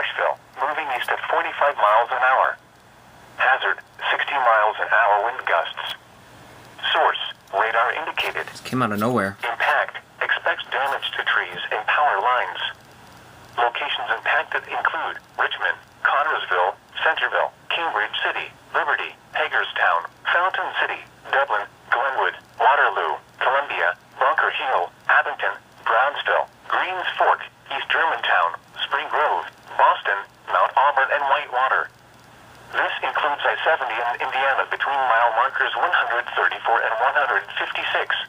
Rushville, moving east at 45 miles an hour. Hazard, 60 miles an hour wind gusts. Source, radar indicated. This came out of nowhere. Impact, expects damage to trees and power lines. Locations impacted include Richmond, Connersville, Centerville, Cambridge City, Liberty, Hagerstown, Fountain City, Dublin, Glenwood, Waterloo, Columbia, Bunker Hill, Abington, Brownsville, Greens Fork, East Germantown, Spring Grove, Boston, Mount Auburn, and Whitewater. This includes I-70 in Indiana between mile markers 134 and 156.